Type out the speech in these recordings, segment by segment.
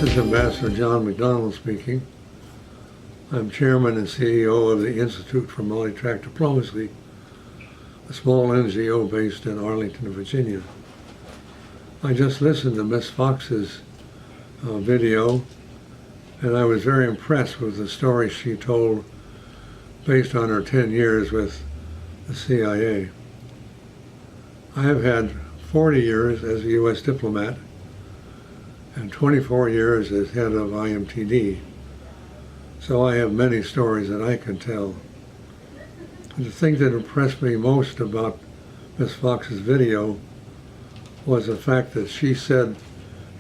is Ambassador John McDonald speaking. I'm Chairman and CEO of the Institute for Multi-Track Diplomacy, a small NGO based in Arlington, Virginia. I just listened to Ms. Fox's video, and I was very impressed with the story she told based on her 10 years with the CIA. I have had 40 years as a U.S. diplomat and 24 years as head of IMTD. So I have many stories that I can tell. The thing that impressed me most about Ms. Fox's video was the fact that she said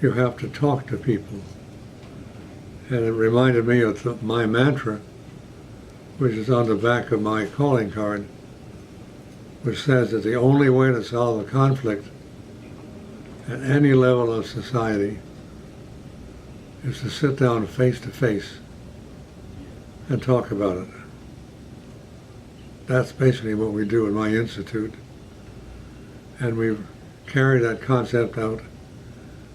you have to talk to people. And it reminded me of my mantra, which is on the back of my calling card, which says that the only way to solve a conflict at any level of society is to sit down face to face and talk about it. That's basically what we do in my institute. And we've carried that concept out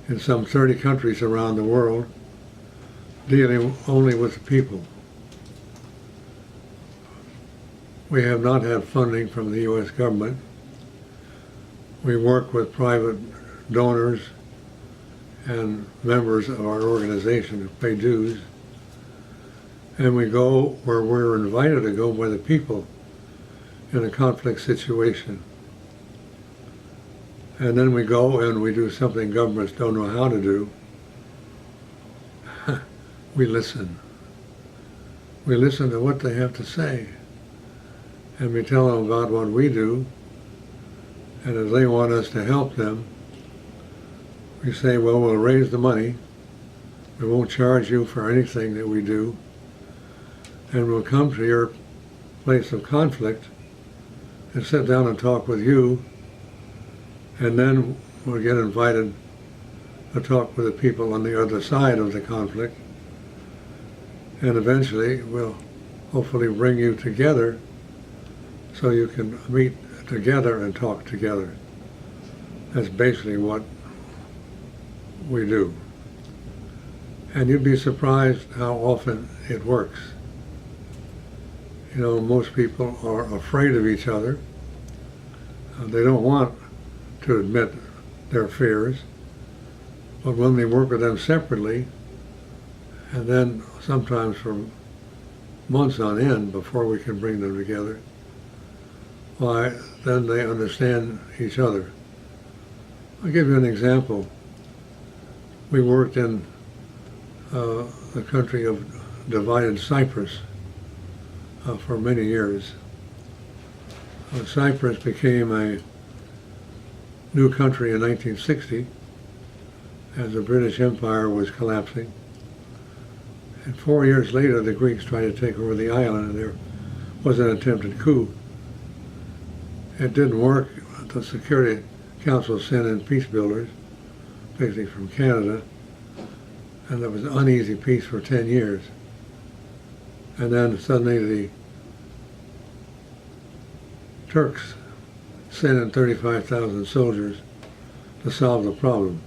in some 30 countries around the world, dealing only with the people. We have not had funding from the U.S. government. We work with private donors and members of our organization who pay dues. And we go where we're invited to go by the people in a conflict situation. And then we go and we do something governments don't know how to do. We listen. We listen to what they have to say. And we tell them about what we do. And if they want us to help them, we say, well, we'll raise the money. We won't charge you for anything that we do. And we'll come to your place of conflict and sit down and talk with you. And then we'll get invited to talk with the people on the other side of the conflict. And eventually we'll hopefully bring you together so you can meet together and talk together. That's basically what we do. And you'd be surprised how often it works. You know, most people are afraid of each other. They don't want to admit their fears. But when they work with them separately, and then sometimes for months on end before we can bring them together, why, then they understand each other. I'll give you an example. We worked in the country of divided Cyprus for many years. Cyprus became a new country in 1960 as the British Empire was collapsing. And 4 years later, the Greeks tried to take over the island, and there was an attempted coup. It didn't work. The Security Council sent in peacebuilders, basically from Canada, and there was an uneasy peace for 10 years. And then suddenly the Turks sent in 35,000 soldiers to solve the problem.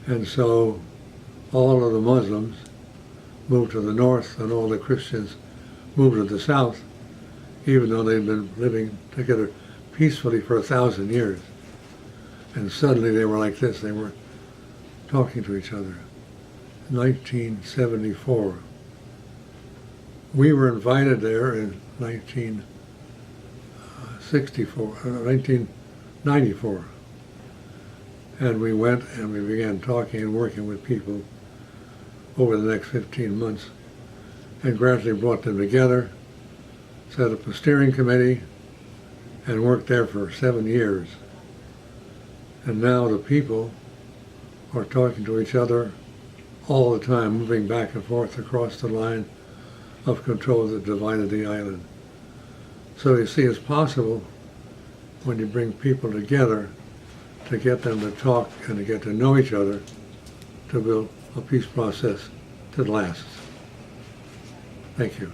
And so all of the Muslims moved to the north and all the Christians moved to the south, even though they'd been living together peacefully for 1,000 years. And suddenly they were like this, they were talking to each other. 1974. We were invited there in 1994. And we went and we began talking and working with people over the next 15 months and gradually brought them together, set up a steering committee, and worked there for 7 years. And now the people are talking to each other all the time, moving back and forth across the line of control that divided the island. So you see, it's possible when you bring people together to get them to talk and to get to know each other to build a peace process that lasts. Thank you.